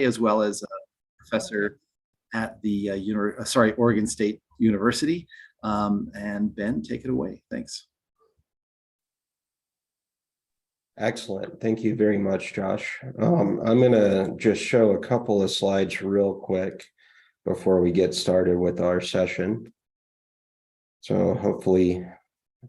as well as a professor at the Oregon State University. And Ben, take it away. Thanks. Excellent. Thank you very much, Josh. I'm going to just show a couple of slides real quick before we get started with our session. So hopefully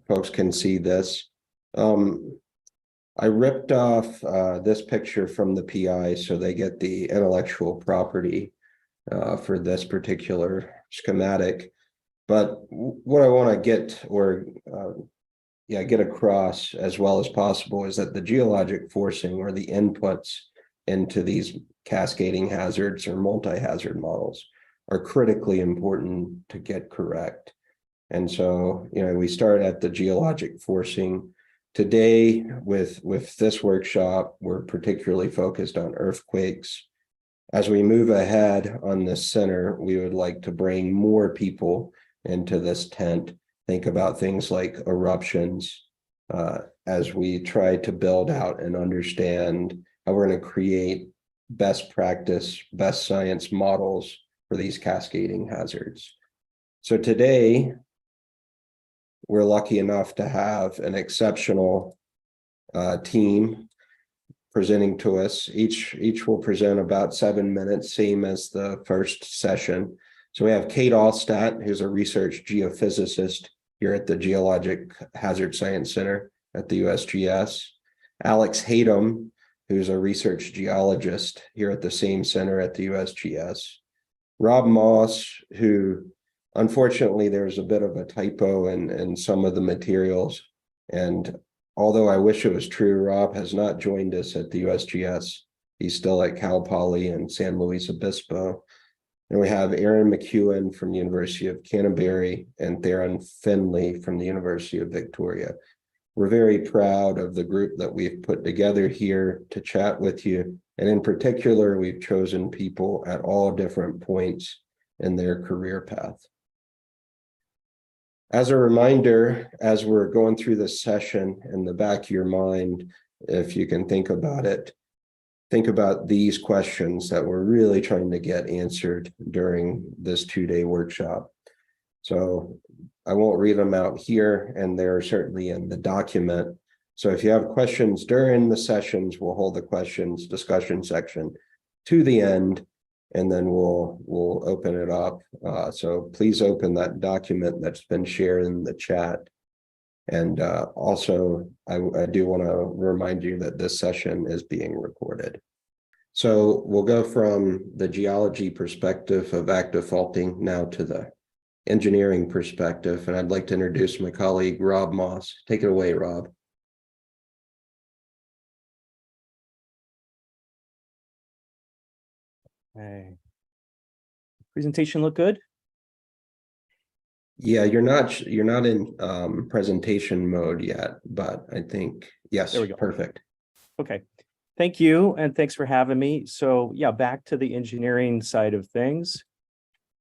folks can see this. I ripped off this picture from the PI so they get the intellectual property for this particular schematic. But what I want to get across as well as possible is that the geologic forcing, or the inputs into these cascading hazards or multi-hazard models, are critically important to get correct. And so, we start at the geologic forcing. Today, with this workshop, we're particularly focused on earthquakes. As we move ahead on this center, we would like to bring more people into this tent. Think about things like eruptions as we try to build out and understand how we're going to create best practice, best science models for these cascading hazards. So today, we're lucky enough to have an exceptional team presenting to us. Each will present about 7 minutes, same as the first session. So we have Kate Allstat, who's a research geophysicist here at the Geologic Hazard Science Center at the USGS. Alex Hayden, who's a research geologist here at the same center at the USGS. Robb Moss, who unfortunately there's a bit of a typo in some of the materials. And although I wish it was true, Robb has not joined us at the USGS. He's still at Cal Poly in San Luis Obispo. And we have Erin McEwan from the University of Canterbury and Theron Finley from the University of Victoria. We're very proud of the group that we've put together here to chat with you. And in particular, we've chosen people at all different points in their career path. As a reminder, as we're going through this session, in the back of your mind, if you can think about it, think about these questions that we're really trying to get answered during this 2-day workshop. So I won't read them out here, and they're certainly in the document. So if you have questions during the sessions, we'll hold the questions discussion section to the end, and then we'll open it up. So please open that document that's been shared in the chat. And also, I do want to remind you that this session is being recorded. So we'll go from the geology perspective of active faulting now to the engineering perspective. And I'd like to introduce my colleague, Robb Moss. Take it away, Robb. Hey. Presentation look good? Yeah, you're not in presentation mode yet, but I think, yes, there we go. Perfect. Okay, thank you, and thanks for having me. So yeah, back to the engineering side of things.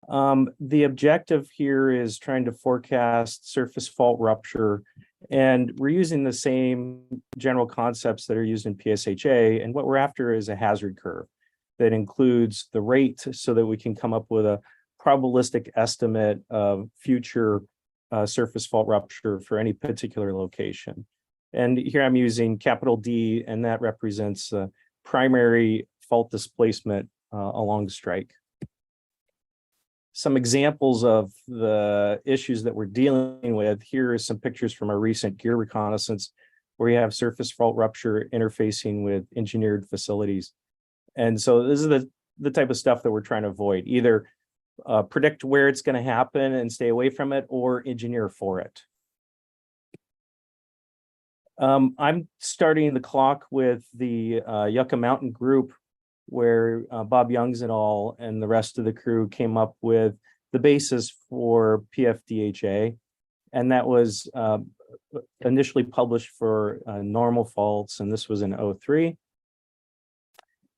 The objective here is trying to forecast surface fault rupture, and we're using the same general concepts that are used in PSHA, and what we're after is a hazard curve that includes the rate so that we can come up with a probabilistic estimate of future surface fault rupture for any particular location. And here I'm using capital D, and that represents primary fault displacement along strike. Some examples of the issues that we're dealing with. Here are some pictures from our recent gear reconnaissance where you have surface fault rupture interfacing with engineered facilities. And so this is the type of stuff that we're trying to avoid, either predict where it's going to happen and stay away from it, or engineer for it. I'm starting the clock with the Yucca Mountain group, where Bob Youngs et al. And the rest of the crew came up with the basis for PFDHA. And that was initially published for normal faults, and this was in 2003.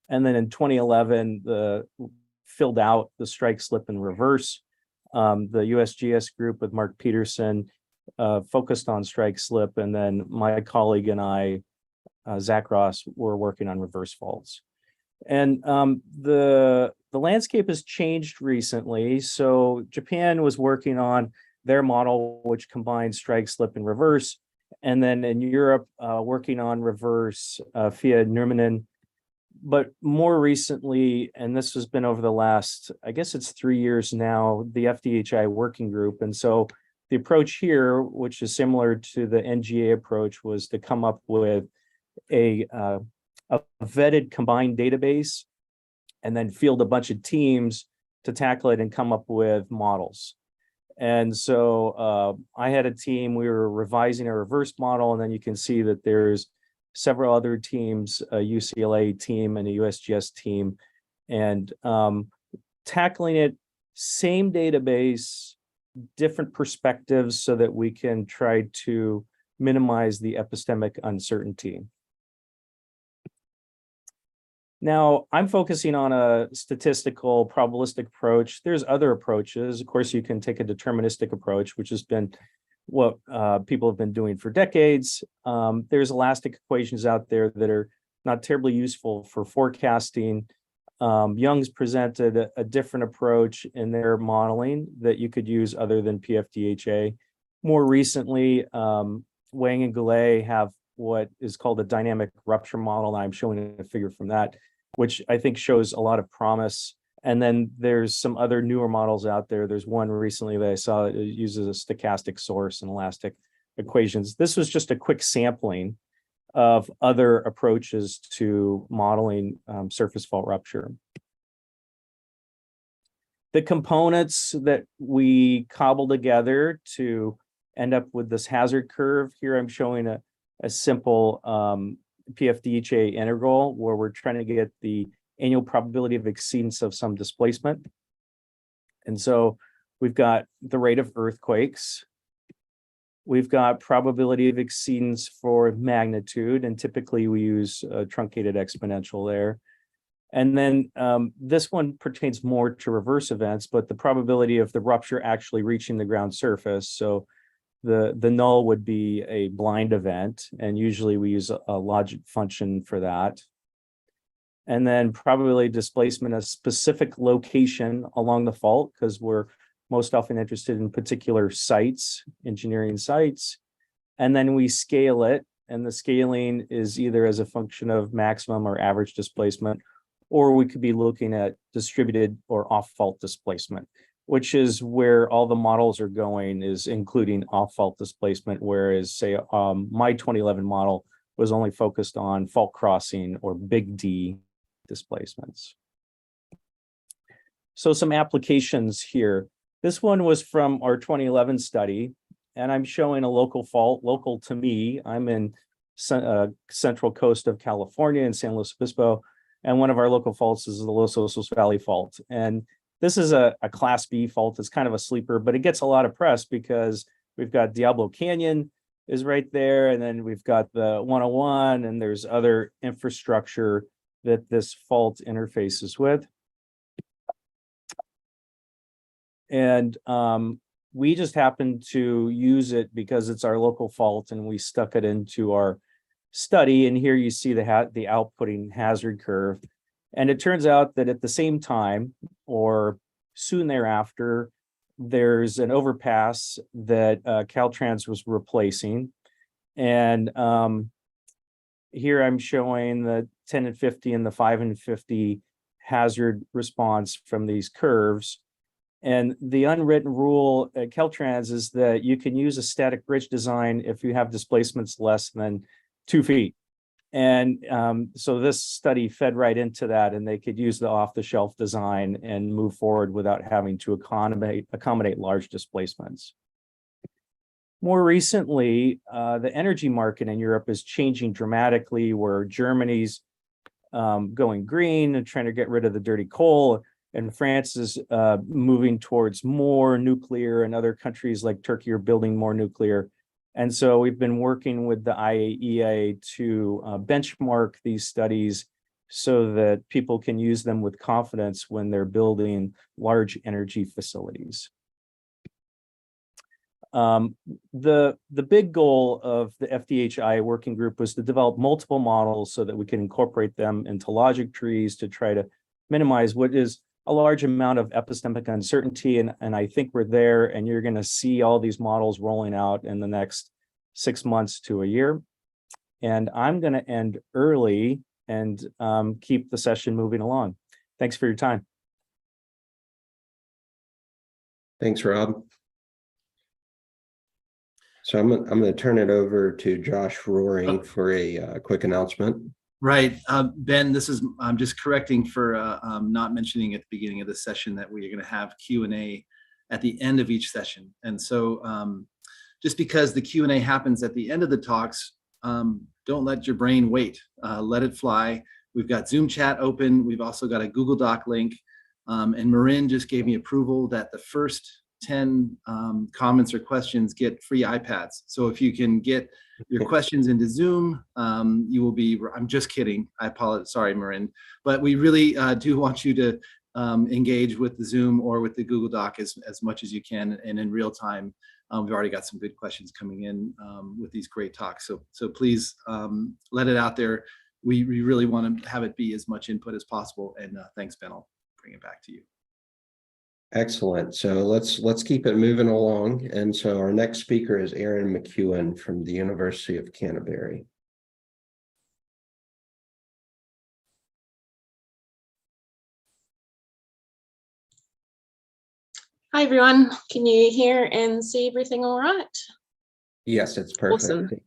And then in 2011, filled out the strike slip and reverse. The USGS group with Mark Peterson focused on strike slip, and then my colleague and I, Zach Ross, were working on reverse faults. And the landscape has changed recently. So Japan was working on their model, which combines strike, slip, and reverse. And then in Europe, working on reverse via Nurminen. But more recently, and this has been over the last, I guess it's 3 years now, the FDHI working group. And so the approach here, which is similar to the NGA approach, was to come up with a vetted combined database and then field a bunch of teams to tackle it and come up with models. And so I had a team, we were revising a reverse model, and then you can see that there's several other teams, a UCLA team and a USGS team, and tackling it, same database, different perspectives so that we can try to minimize the epistemic uncertainty. Now, I'm focusing on a statistical probabilistic approach. There's other approaches. Of course, you can take a deterministic approach, which has been what people have been doing for decades. There's elastic equations out there that are not terribly useful for forecasting. Young's presented a different approach in their modeling that you could use other than PFDHA. More recently, Wang and Goulet have what is called a dynamic rupture model. I'm showing a figure from that, which I think shows a lot of promise. And then there's some other newer models out there. There's one recently that I saw that uses a stochastic source and elastic equations. This was just a quick sampling of other approaches to modeling surface fault rupture. The components that we cobble together to end up with this hazard curve, here I'm showing a simple PFDHA integral where we're trying to get the annual probability of exceedance of some displacement. And so we've got the rate of earthquakes. We've got probability of exceedance for magnitude, and typically we use a truncated exponential there. And then this one pertains more to reverse events, but the probability of the rupture actually reaching the ground surface. So the null would be a blind event, and usually we use a logic function for that. And then probability of displacement, a specific location along the fault, because we're most often interested in particular sites, engineering sites. And then we scale it, and the scaling is either as a function of maximum or average displacement, or we could be looking at distributed or off-fault displacement, which is where all the models are going, is including off-fault displacement, whereas say my 2011 model was only focused on fault crossing or big D displacements. So some applications here. This one was from our 2011 study, and I'm showing a local fault, local to me. I'm in central coast of California in San Luis Obispo, and one of our local faults is the Los Osos Valley Fault. And this is a class B fault. It's kind of a sleeper, but it gets a lot of press because we've got Diablo Canyon is right there, and then we've got the 101, and there's other infrastructure that this fault interfaces with. And we just happened to use it because it's our local fault, and we stuck it into our study. And here you see the outputting hazard curve. And it turns out that at the same time, or soon thereafter, there's an overpass that Caltrans was replacing. And here I'm showing the 10 and 50 and the 5 and 50 hazard response from these curves. And the unwritten rule at Caltrans is that you can use a static bridge design if you have displacements less than 2 feet. And so this study fed right into that, and they could use the off-the-shelf design and move forward without having to accommodate large displacements. More recently, the energy market in Europe is changing dramatically, where Germany's going green and trying to get rid of the dirty coal, and France is moving towards more nuclear, and other countries like Turkey are building more nuclear. And so we've been working with the IAEA to benchmark these studies so that people can use them with confidence when they're building large energy facilities. The big goal of the FDHI working group was to develop multiple models so that we can incorporate them into logic trees to try to minimize what is a large amount of epistemic uncertainty. And I think we're there, and you're going to see all these models rolling out in the next 6 months to a year. And I'm going to end early and keep the session moving along. Thanks for your time. Thanks, Rob. So I'm going to turn it over to Josh Roaring for a quick announcement. Right. Ben, I'm just correcting for not mentioning at the beginning of the session that we are going to have Q&A at the end of each session. And so just because the Q&A happens at the end of the talks, don't let your brain wait. Let it fly. We've got Zoom chat open. We've also got a Google Doc link. And Marin just gave me approval that the first 10 comments or questions get free iPads. So if you can get your questions into Zoom, you will be, I'm just kidding. I apologize. Sorry, Marin. But we really do want you to engage with the Zoom or with the Google Doc as much as you can and in real time. We've already got some good questions coming in with these great talks. So please let it out there. We really want to have it be as much input as possible. And thanks, Ben. I'll bring it back to you. Excellent. So let's keep it moving along. And so our next speaker is Erin McEwan from the University of Canterbury. Hi, everyone. Can you hear and see everything all right? Yes, it's perfect. Awesome. Thanks.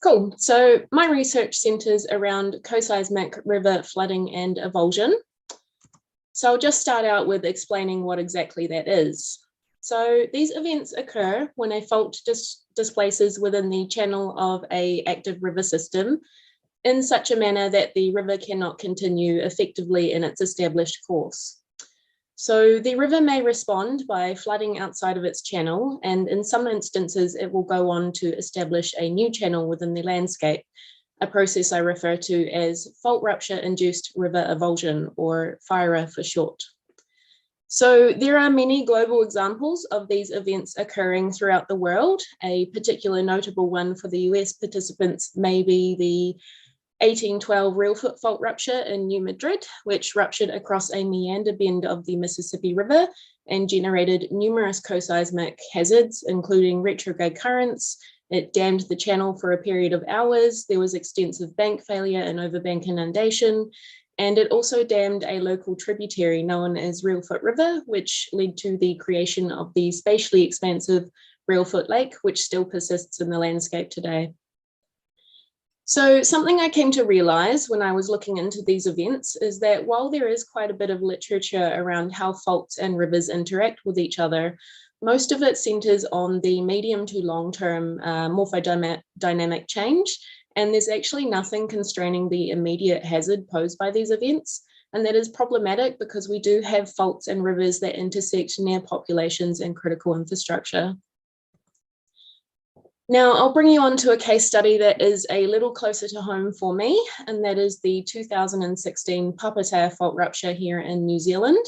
Cool. So my research centers around coseismic river flooding and avulsion. So I'll just start out with explaining what exactly that is. So these events occur when a fault displaces within the channel of an active river system in such a manner that the river cannot continue effectively in its established course. So the river may respond by flooding outside of its channel, and in some instances, it will go on to establish a new channel within the landscape, a process I refer to as fault rupture-induced river avulsion, or FIRA for short. So there are many global examples of these events occurring throughout the world. A particular notable one for the US participants may be the 1812 Reelfoot fault rupture in New Madrid, which ruptured across a meander bend of the Mississippi River and generated numerous coseismic hazards, including retrograde currents. It dammed the channel for a period of hours. There was extensive bank failure and overbank inundation. And it also dammed a local tributary known as Reelfoot River, which led to the creation of the spatially expansive Reelfoot Lake, which still persists in the landscape today. So something I came to realize when I was looking into these events is that while there is quite a bit of literature around how faults and rivers interact with each other, most of it centers on the medium to long-term morphodynamic change, and there's actually nothing constraining the immediate hazard posed by these events. And that is problematic because we do have faults and rivers that intersect near populations and critical infrastructure. Now, I'll bring you on to a case study that is a little closer to home for me, and that is the 2016 Papatā fault rupture here in New Zealand.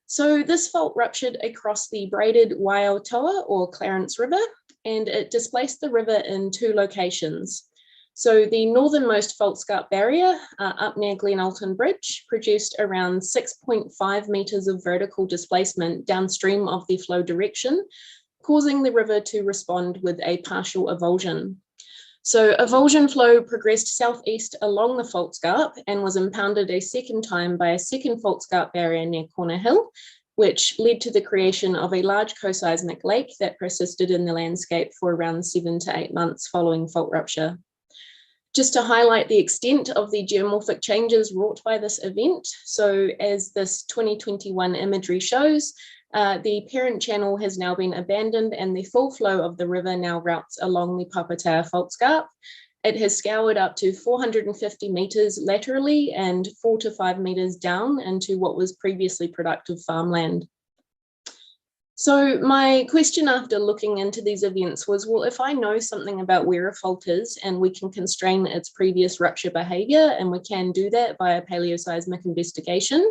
So this fault ruptured across the braided Waiotoa or Clarence River, and it displaced the river in two locations. So the northernmost fault scarp barrier up near Glenalton Bridge produced around 6.5 meters of vertical displacement downstream of the flow direction, causing the river to respond with a partial avulsion. So avulsion flow progressed southeast along the fault scarp and was impounded a second time by a second fault scarp barrier near Corner Hill, which led to the creation of a large coseismic lake that persisted in the landscape for around 7 to 8 months following fault rupture. Just to highlight the extent of the geomorphic changes wrought by this event, so as this 2021 imagery shows, the parent channel has now been abandoned and the full flow of the river now routes along the Papatā fault scarp. It has scoured up to 450 meters laterally and 4 to 5 meters down into what was previously productive farmland. So my question after looking into these events was, well, if I know something about where a fault is and we can constrain its previous rupture behavior, and we can do that via paleoseismic investigation,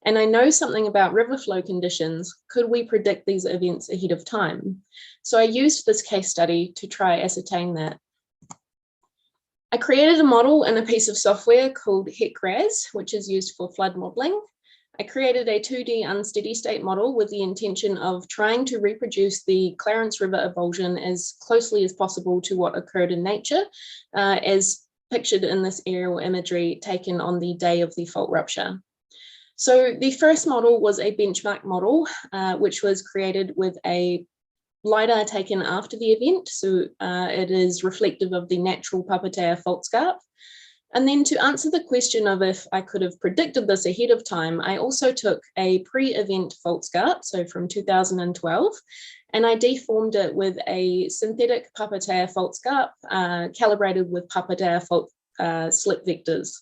and I know something about river flow conditions. Could we predict these events ahead of time? So I used this case study to try ascertain that. I created a model in a piece of software called HEC-RAS, which is used for flood modeling. I created a 2D unsteady state model with the intention of trying to reproduce the Clarence River avulsion as closely as possible to what occurred in nature, as pictured in this aerial imagery taken on the day of the fault rupture. So the first model was a benchmark model, which was created with a LiDAR taken after the event. So it is reflective of the natural Papatea fault scarp. And then to answer the question of if I could have predicted this ahead of time, I also took a pre-event fault scarp, so from 2012, and I deformed it with a synthetic Papatea fault scarp calibrated with Papatea fault slip vectors.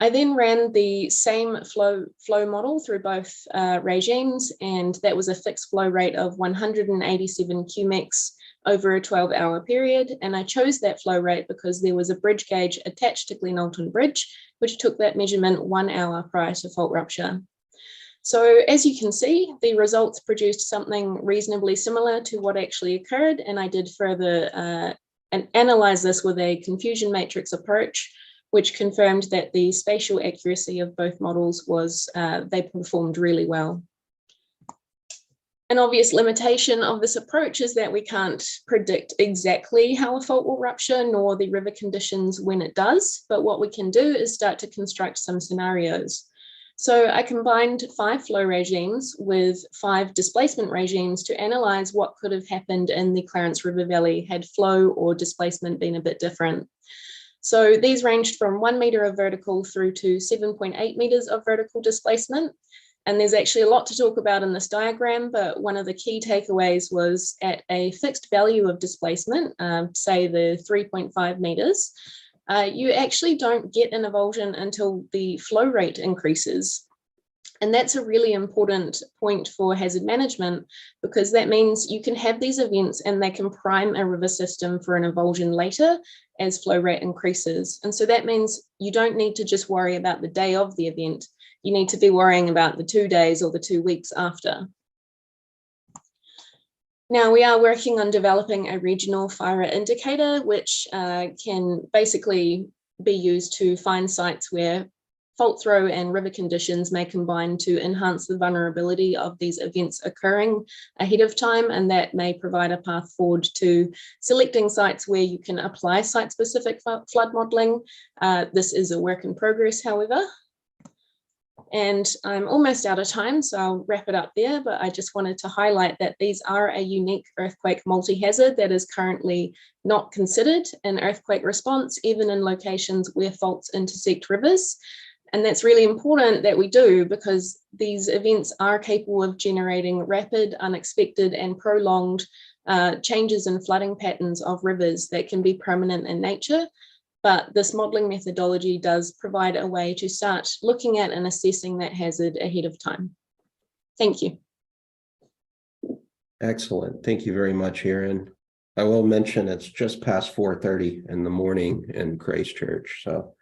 I then ran the same flow model through both regimes, and that was a fixed flow rate of 187 cumex over a 12-hour period. And I chose that flow rate because there was a bridge gauge attached to Glenalton Bridge, which took that measurement 1 hour prior to fault rupture. So as you can see, the results produced something reasonably similar to what actually occurred. And I did further and analyze this with a confusion matrix approach, which confirmed that the spatial accuracy of both models was, they performed really well. An obvious limitation of this approach is that we can't predict exactly how a fault will rupture, nor the river conditions when it does, but what we can do is start to construct some scenarios. So I combined 5 flow regimes with 5 displacement regimes to analyze what could have happened in the Clarence River Valley had flow or displacement been a bit different. So these ranged from 1 meter of vertical through to 7.8 meters of vertical displacement. And there's actually a lot to talk about in this diagram, but one of the key takeaways was at a fixed value of displacement, say the 3.5 meters, you actually don't get an avulsion until the flow rate increases. And that's a really important point for hazard management, because that means you can have these events and they can prime a river system for an avulsion later as flow rate increases. And so that means you don't need to just worry about the day of the event. You need to be worrying about the 2 days or the 2 weeks after. Now we are working on developing a regional fire indicator, which can basically be used to find sites where fault throw and river conditions may combine to enhance the vulnerability of these events occurring ahead of time, and that may provide a path forward to selecting sites where you can apply site-specific flood modelling. This is a work in progress, however. And I'm almost out of time, so I'll wrap it up there, but I just wanted to highlight that these are a unique earthquake multi-hazard that is currently not considered in earthquake response, even in locations where faults intersect rivers. And that's really important that we do, because these events are capable of generating rapid, unexpected, and prolonged changes in flooding patterns of rivers that can be permanent in nature. But this modelling methodology does provide a way to start looking at and assessing that hazard ahead of time. Thank you. Excellent. Thank you very much, Erin. I will mention it's just past 4:30 in the morning in Christchurch, so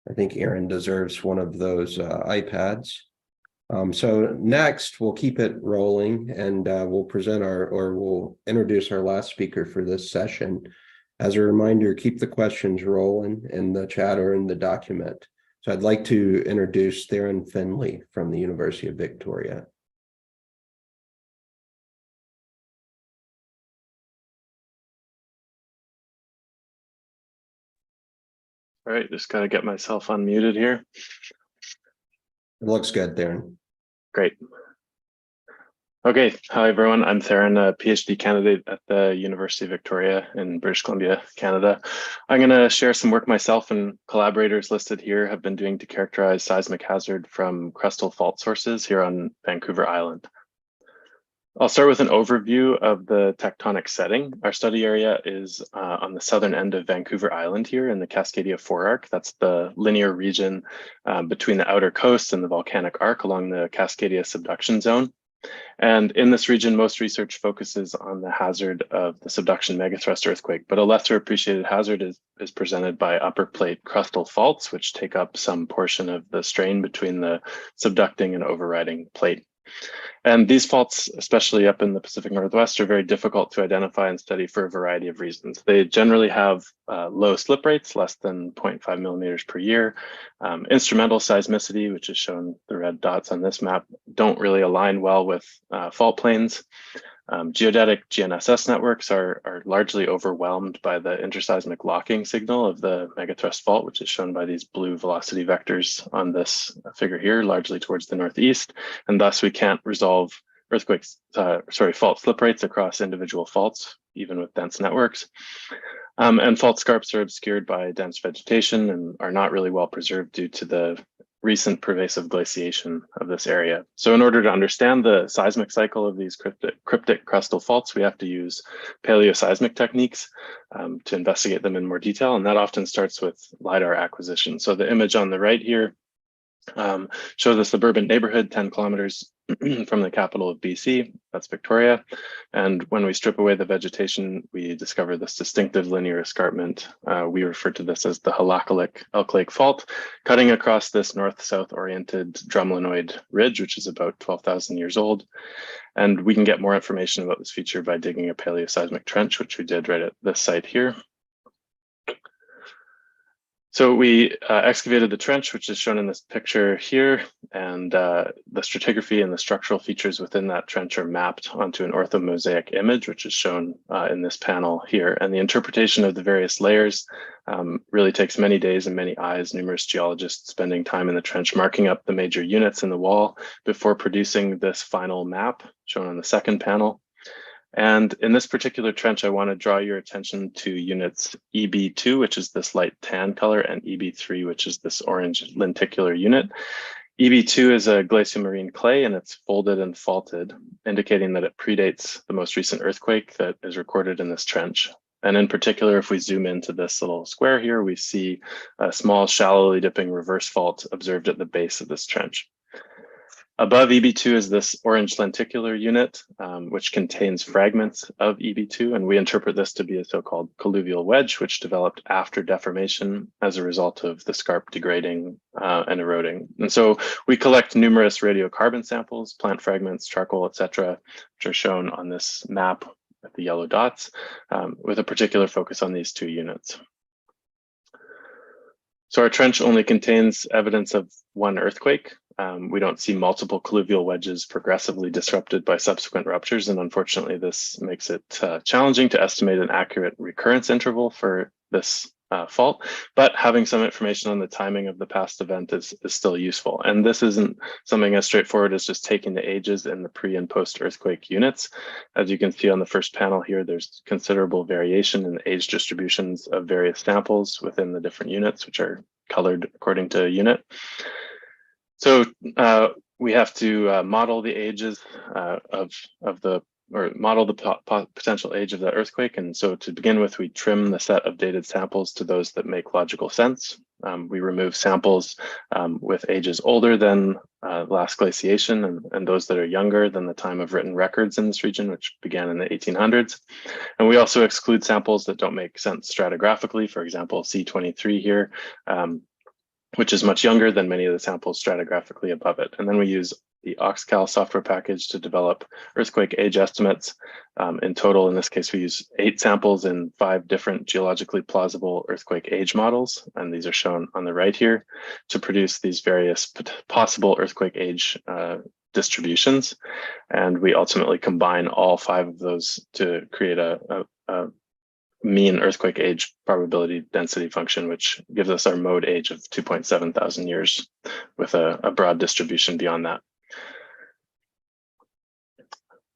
I think Erin deserves one of those iPads. So next, we'll keep it rolling, and we'll present we'll introduce our last speaker for this session. As a reminder, keep the questions rolling in the chat or in the document. So I'd like to introduce Theron Finley from the University of Victoria. All right, just got to get myself unmuted here. It looks good, Theron. Great. Okay, hi everyone. I'm Theron, a PhD candidate at the University of Victoria in British Columbia, Canada. I'm going to share some work myself and collaborators listed here have been doing to characterize seismic hazard from crustal fault sources here on Vancouver Island. I'll start with an overview of the tectonic setting. Our study area is on the southern end of Vancouver Island here in the Cascadia Forearc. That's the linear region between the outer coast and the volcanic arc along the Cascadia subduction zone. And in this region, most research focuses on the hazard of the subduction megathrust earthquake, but a lesser appreciated hazard is presented by upper plate crustal faults, which take up some portion of the strain between the subducting and overriding plate. And these faults, especially up in the Pacific Northwest, are very difficult to identify and study for a variety of reasons. They generally have low slip rates, less than 0.5 millimeters per year. Instrumental seismicity, which is shown the red dots on this map, don't really align well with fault planes. Geodetic GNSS networks are largely overwhelmed by the interseismic locking signal of the megathrust fault, which is shown by these blue velocity vectors on this figure here, largely towards the northeast. And thus we can't resolve fault slip rates across individual faults, even with dense networks. And fault scarps are obscured by dense vegetation and are not really well preserved due to the recent pervasive glaciation of this area. So in order to understand the seismic cycle of these cryptic crustal faults, we have to use paleoseismic techniques to investigate them in more detail. And that often starts with LiDAR acquisition. So the image on the right here shows a suburban neighborhood 10 kilometers from the capital of BC, that's Victoria. And when we strip away the vegetation, we discover this distinctive linear escarpment. We refer to this as the Halakalik Elk Lake Fault, cutting across this north-south oriented drumlinoid ridge, which is about 12,000 years old. And we can get more information about this feature by digging a paleoseismic trench, which we did right at this site here. So we excavated the trench, which is shown in this picture here, and the stratigraphy and the structural features within that trench are mapped onto an orthomosaic image, which is shown in this panel here. And the interpretation of the various layers really takes many days and many eyes, numerous geologists spending time in the trench, marking up the major units in the wall before producing this final map shown on the second panel. And in this particular trench, I want to draw your attention to units EB2, which is this light tan color, and EB3, which is this orange lenticular unit. EB2 is a glacial-marine clay, and it's folded and faulted, indicating that it predates the most recent earthquake that is recorded in this trench. And in particular, if we zoom into this little square here, we see a small, shallowly dipping reverse fault observed at the base of this trench. Above EB2 is this orange lenticular unit, which contains fragments of EB2, and we interpret this to be a so-called colluvial wedge, which developed after deformation as a result of the scarp degrading and eroding. And so we collect numerous radiocarbon samples, plant fragments, charcoal, etc., which are shown on this map with the yellow dots, with a particular focus on these two units. So our trench only contains evidence of one earthquake. We don't see multiple colluvial wedges progressively disrupted by subsequent ruptures, and unfortunately this makes it challenging to estimate an accurate recurrence interval for this fault, but having some information on the timing of the past event is still useful. And this isn't something as straightforward as just taking the ages in the pre and post earthquake units. As you can see on the first panel here, there's considerable variation in the age distributions of various samples within the different units, which are colored according to unit. So we have to model the ages model the potential age of the earthquake. And so to begin with, we trim the set of dated samples to those that make logical sense. We remove samples with ages older than last glaciation and those that are younger than the time of written records in this region, which began in the 1800s. And we also exclude samples that don't make sense stratigraphically, for example, C23 here, which is much younger than many of the samples stratigraphically above it. And then we use the OxCal software package to develop earthquake age estimates. In total, in this case, we use 8 samples in 5 different geologically plausible earthquake age models, and these are shown on the right here, to produce these various possible earthquake age distributions. And we ultimately combine all 5 of those to create a mean earthquake age probability density function, which gives us our mode age of 2.7 thousand years with a broad distribution beyond that.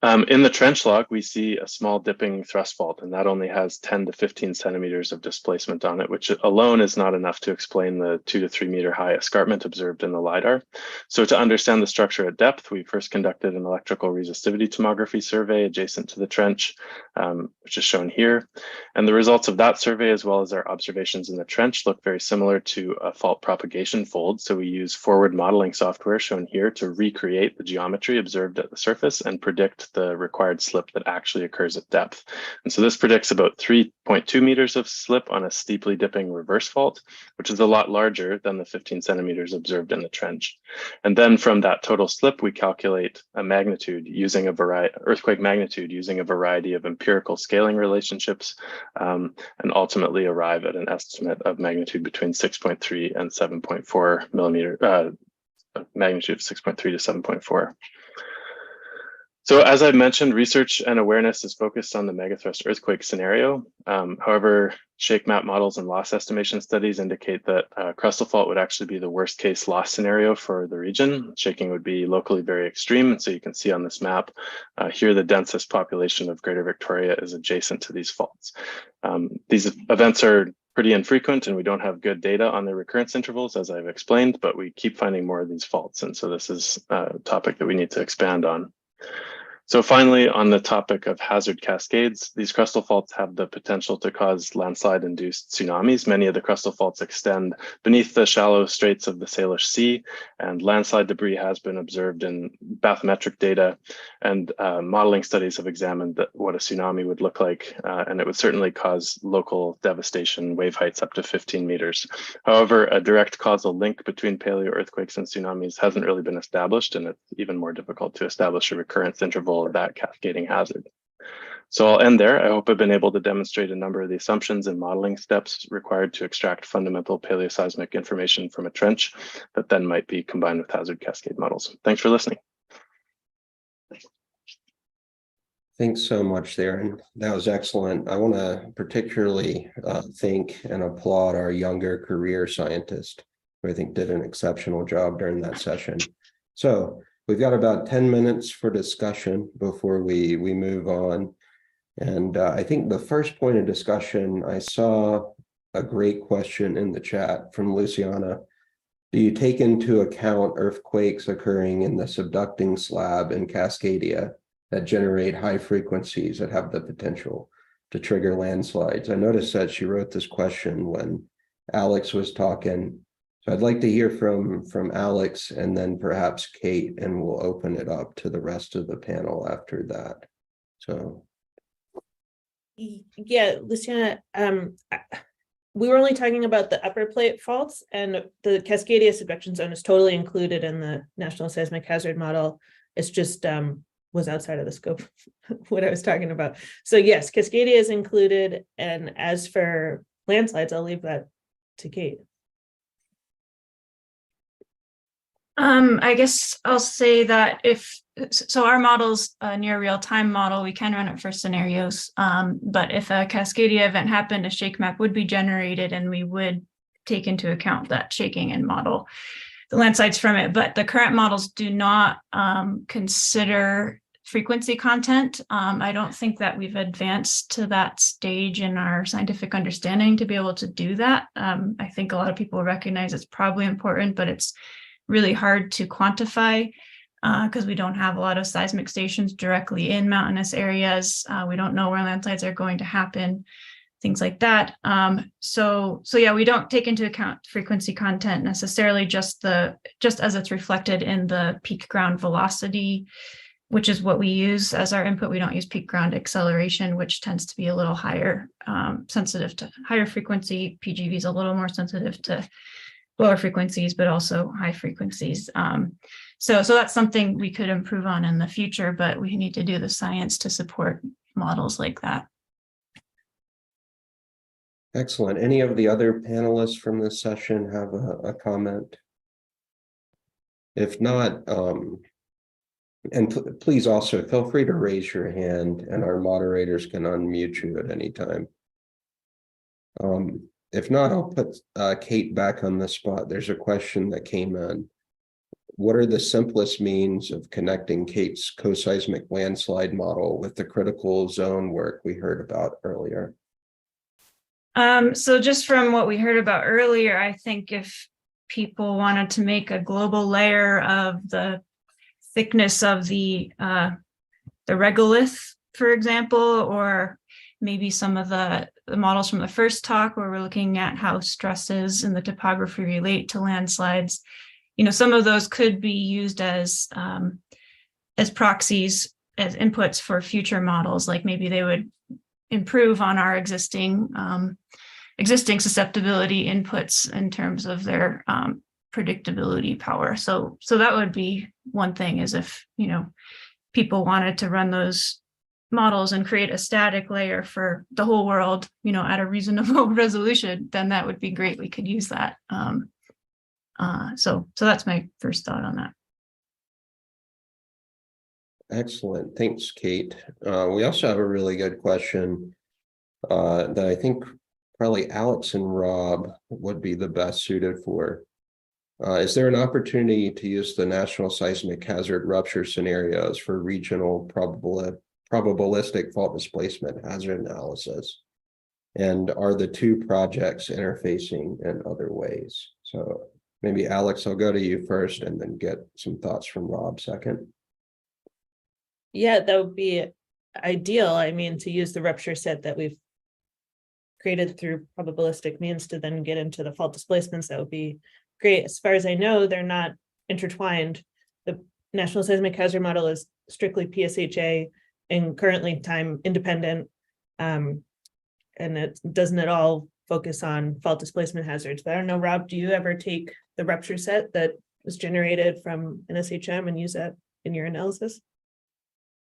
In the trench log, we see a small dipping thrust fault, and that only has 10 to 15 centimeters of displacement on it, which alone is not enough to explain the 2 to 3 meter high escarpment observed in the LiDAR. So to understand the structure at depth, we first conducted an electrical resistivity tomography survey adjacent to the trench, which is shown here. And the results of that survey, as well as our observations in the trench, look very similar to a fault propagation fold. So we use forward modeling software shown here to recreate the geometry observed at the surface and predict the required slip that actually occurs at depth. And so this predicts about 3.2 meters of slip on a steeply dipping reverse fault, which is a lot larger than the 15 centimeters observed in the trench. And then from that total slip, we calculate a magnitude using a variety, earthquake magnitude using a variety of empirical scaling relationships, and ultimately arrive at an estimate of magnitude between 6.3 and 7.4 millimeter, magnitude of 6.3 to 7.4. So as I mentioned, research and awareness is focused on the megathrust earthquake scenario. However, shake map models and loss estimation studies indicate that crustal fault would actually be the worst case loss scenario for the region. Shaking would be locally very extreme. And so you can see on this map here, the densest population of Greater Victoria is adjacent to these faults. These events are pretty infrequent and we don't have good data on their recurrence intervals, as I've explained, but we keep finding more of these faults. And so this is a topic that we need to expand on. So finally, on the topic of hazard cascades, these crustal faults have the potential to cause landslide-induced tsunamis. Many of the crustal faults extend beneath the shallow straits of the Salish Sea, and landslide debris has been observed in bathymetric data, and modeling studies have examined what a tsunami would look like, and it would certainly cause local devastation, wave heights up to 15 meters. However, a direct causal link between paleo earthquakes and tsunamis hasn't really been established, and it's even more difficult to establish a recurrence interval of that cascading hazard. So I'll end there. I hope I've been able to demonstrate a number of the assumptions and modeling steps required to extract fundamental paleoseismic information from a trench that then might be combined with hazard cascade models. Thanks for listening. Thanks so much, Theron. That was excellent. I want to particularly thank and applaud our younger career scientist, who I think did an exceptional job during that session. So we've got about 10 minutes for discussion before we move on. And I think the first point of discussion, I saw a great question in the chat from Luciana. Do you take into account earthquakes occurring in the subducting slab in Cascadia that generate high frequencies that have the potential to trigger landslides? I noticed that she wrote this question when Alex was talking. So I'd like to hear from Alex and then perhaps Kate, and we'll open it up to the rest of the panel after that. So. Yeah, Luciana, we were only talking about the upper plate faults, and the Cascadia subduction zone is totally included in the National Seismic Hazard Model. It's just was outside of the scope of what I was talking about. So yes, Cascadia is included, and as for landslides, I'll leave that to Kate. I guess I'll say that so our model's a near real-time model. We can run it for scenarios, but if a Cascadia event happened, a shake map would be generated and we would take into account that shaking and model the landslides from it. But the current models do not consider frequency content. I don't think that we've advanced to that stage in our scientific understanding to be able to do that. I think a lot of people recognize it's probably important, but it's really hard to quantify because we don't have a lot of seismic stations directly in mountainous areas. We don't know where landslides are going to happen, things like that. So yeah, we don't take into account frequency content necessarily, just as it's reflected in the peak ground velocity, which is what we use as our input. We don't use peak ground acceleration, which tends to be a little higher, sensitive to higher frequency. PGV is a little more sensitive to lower frequencies, but also high frequencies. So that's something we could improve on in the future, but we need to do the science to support models like that. Excellent. Any of the other panelists from this session have a comment? If not, and please also feel free to raise your hand and our moderators can unmute you at any time. If not, I'll put Kate back on the spot. There's a question that came in. what are the simplest means of connecting Kate's coseismic landslide model with the critical zone work we heard about earlier? So just from what we heard about earlier, I think if people wanted to make a global layer of the thickness of the regolith, for example, or maybe some of the models from the first talk where we're looking at how stresses in the topography relate to landslides, some of those could be used as proxies, as inputs for future models. Like maybe they would improve on our existing susceptibility inputs in terms of their predictability power. So that would be one thing, is if people wanted to run those models and create a static layer for the whole world, at a reasonable resolution, then that would be great. We could use that. So that's my first thought on that. Excellent. Thanks, Kate. We also have a really good question that I think probably Alex and Robb would be the best suited for. Is there an opportunity to use the National Seismic Hazard Rupture scenarios for regional probabilistic fault displacement hazard analysis? And are the two projects interfacing in other ways? So maybe Alex, I'll go to you first and then get some thoughts from Robb second. Yeah, that would be ideal. I mean, to use the rupture set that we've created through probabilistic means to then get into the fault displacements, that would be great. As far as I know, they're not intertwined. The National Seismic Hazard Model is strictly PSHA and currently time independent. And it doesn't at all focus on fault displacement hazards. But I don't know, Robb, do you ever take the rupture set that was generated from NSHM and use that in your analysis?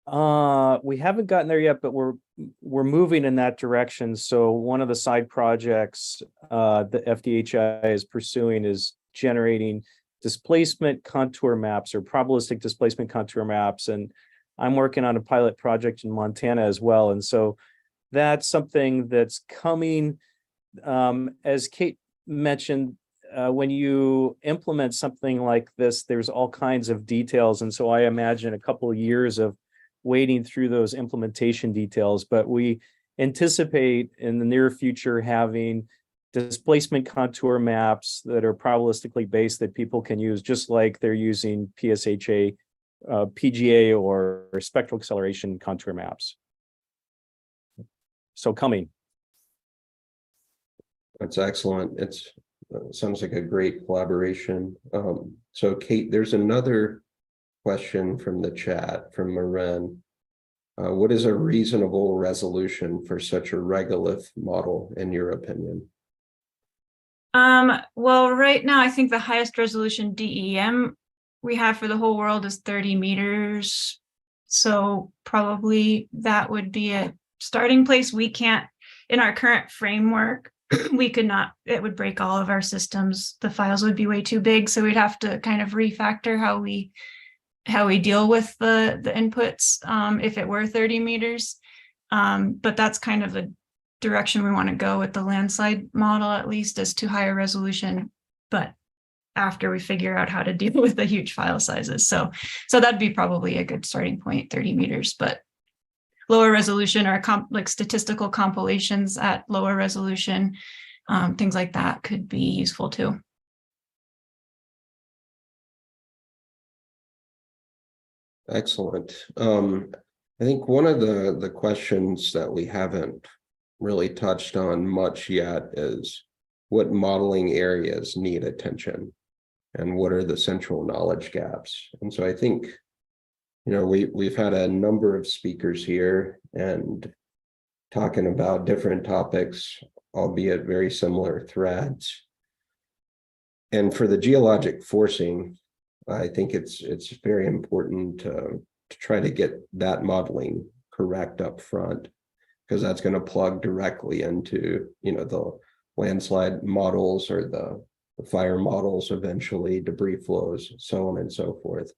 We haven't gotten there yet, but we're moving in that direction. So one of the side projects the FDHI is pursuing is generating displacement contour maps or probabilistic displacement contour maps. And I'm working on a pilot project in Montana as well. And so that's something that's coming. As Kate mentioned, when you implement something like this, there's all kinds of details. And so I imagine a couple of years of wading through those implementation details, but we anticipate in the near future having displacement contour maps that are probabilistically based that people can use, just like they're using PSHA, PGA, or spectral acceleration contour maps. So coming. That's excellent. It sounds like a great collaboration. So Kate, there's another question from the chat from Maren. What is a reasonable resolution for such a regolith model, in your opinion? Well, right now, I think the highest resolution DEM we have for the whole world is 30 meters. So probably that would be a starting place. We can't, in our current framework, we could not, it would break all of our systems. The files would be way too big. So we'd have to kind of refactor how we deal with the inputs if it were 30 meters. But that's kind of the direction we want to go with the landslide model, at least, as to higher resolution, but after we figure out how to deal with the huge file sizes. So that'd be probably a good starting point, 30 meters, but lower resolution or like statistical compilations at lower resolution, things like that could be useful too. Excellent. I think one of the questions that we haven't really touched on much yet is what modeling areas need attention and what are the central knowledge gaps. And so I think, we've had a number of speakers here and talking about different topics, albeit very similar threads. And for the geologic forcing, I think it's very important to try to get that modeling correct up front, because that's going to plug directly into the landslide models or the fire models, eventually debris flows, so on and so forth.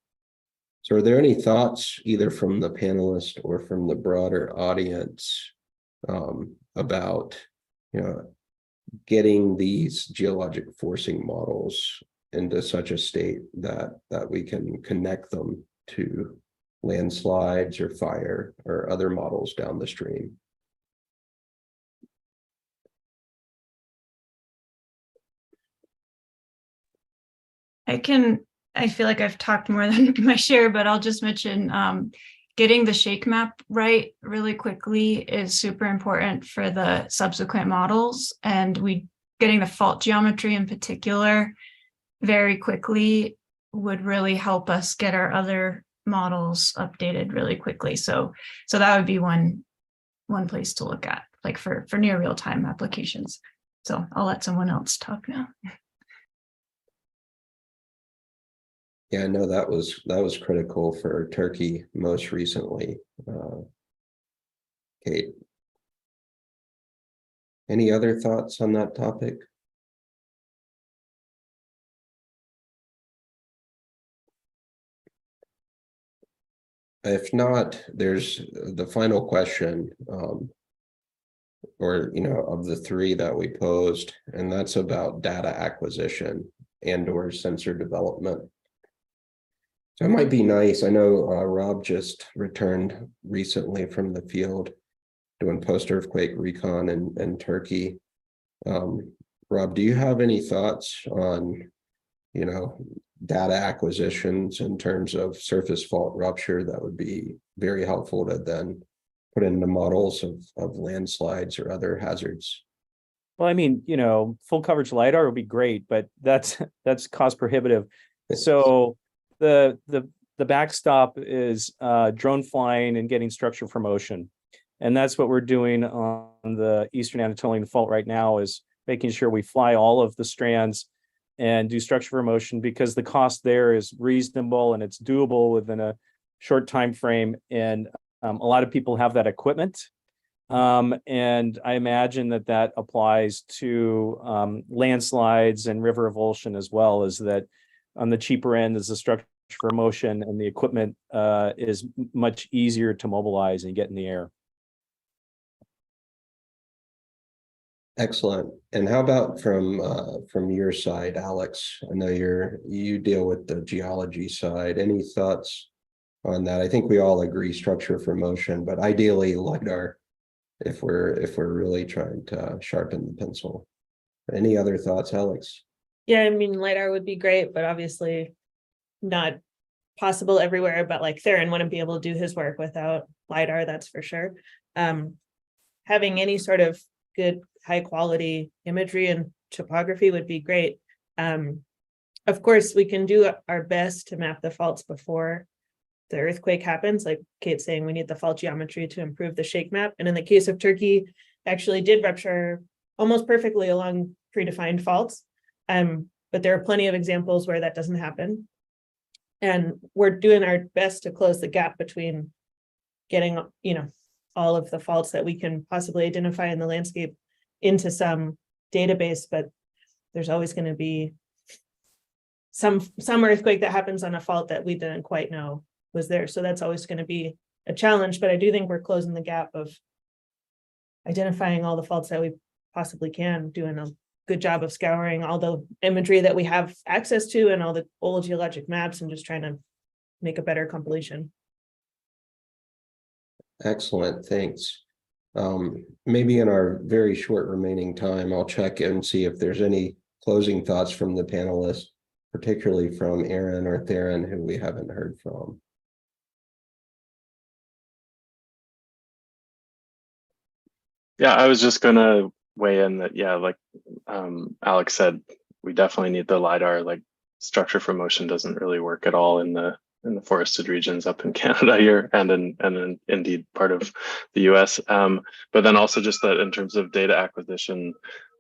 So are there any thoughts either from the panelists or from the broader audience about getting these geologic forcing models into such a state that we can connect them to landslides or fire or other models down the stream. I feel like I've talked more than my share, but I'll just mention getting the shake map right really quickly is super important for the subsequent models, and getting the fault geometry in particular very quickly would really help us get our other models updated really quickly. So that would be one place to look at, like for near real-time applications. So I'll let someone else talk now. Yeah, I know that was critical for Turkey most recently. Kate, any other thoughts on that topic? If not, there's the final question, or of the three that we posed, and that's about data acquisition and/or sensor development. So it might be nice. I know Robb just returned recently from the field doing post-earthquake recon in Turkey. Robb, do you have any thoughts on, data acquisitions in terms of surface fault rupture that would be very helpful to then put into models of landslides or other hazards? Well, I mean, full coverage LiDAR would be great, but that's cost prohibitive. So the backstop is drone flying and getting structure for motion. And that's what we're doing on the Eastern Anatolian Fault right now, is making sure we fly all of the strands and do structure for motion, because the cost there is reasonable and it's doable within a short time frame. And a lot of people have that equipment. And I imagine that applies to landslides and river avulsion as well, is that on the cheaper end is the structure for motion, and the equipment is much easier to mobilize and get in the air. Excellent. And how about from your side, Alex? I know you deal with the geology side. Any thoughts on that? I think we all agree structure for motion, but ideally LiDAR if we're really trying to sharpen the pencil. Any other thoughts, Alex? Yeah, I mean, LiDAR would be great, but obviously not possible everywhere. But like Theron wouldn't be able to do his work without LiDAR, that's for sure. Having any sort of good high quality imagery and topography would be great. Of course, we can do our best to map the faults before the earthquake happens. Like Kate's saying, we need the fault geometry to improve the shake map. And in the case of Turkey, actually did rupture almost perfectly along predefined faults. But there are plenty of examples where that doesn't happen. And we're doing our best to close the gap between getting, all of the faults that we can possibly identify in the landscape into some database, but there's always going to be some earthquake that happens on a fault that we didn't quite know was there. So that's always going to be a challenge, but I do think we're closing the gap of identifying all the faults that we possibly can, doing a good job of scouring all the imagery that we have access to and all the old geologic maps, and just trying to make a better compilation. Excellent, thanks. Maybe in our very short remaining time, I'll check and see if there's any closing thoughts from the panelists, particularly from Erin or Theron, who we haven't heard from. Yeah, I was just gonna weigh in that, yeah, like Alex said, we definitely need the LiDAR. Like structure for motion doesn't really work at all in the forested regions up in Canada here, and indeed part of the US. But then also just that in terms of data acquisition,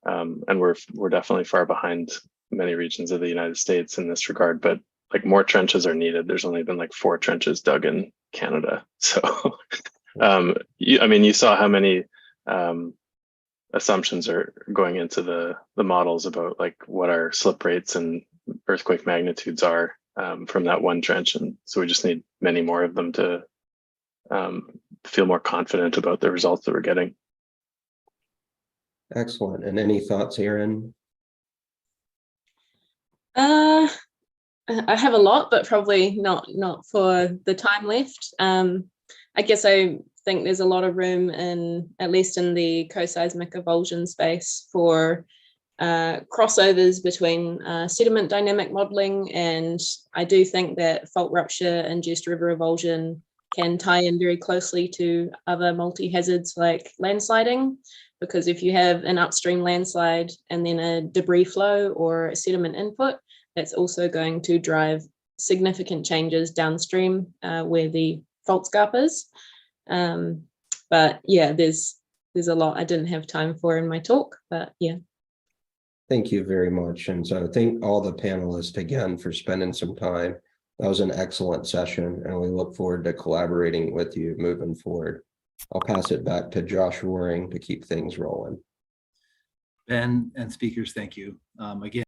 and we're definitely far behind many regions of the United States in this regard, but like more trenches are needed. There's only been like 4 trenches dug in Canada. So, you saw how many assumptions are going into the models about like what our slip rates and earthquake magnitudes are from that one trench. And so we just need many more of them to feel more confident about the results that we're getting. Excellent. And any thoughts, Erin? I have a lot, but probably not for the time left. I guess I think there's a lot of room in, at least in the coseismic avulsion space, for crossovers between sediment dynamic modeling, and I do think that fault rupture induced river avulsion can tie in very closely to other multi-hazards like landsliding, because if you have an upstream landslide and then a debris flow or a sediment input, that's also going to drive significant changes downstream where the fault scarp is. But yeah, there's a lot I didn't have time for in my talk, but yeah. Thank you very much. And so thank all the panelists again for spending some time. That was an excellent session, and we look forward to collaborating with you moving forward. I'll pass it back to Josh Waring to keep things rolling. Ben and speakers, thank you. Again.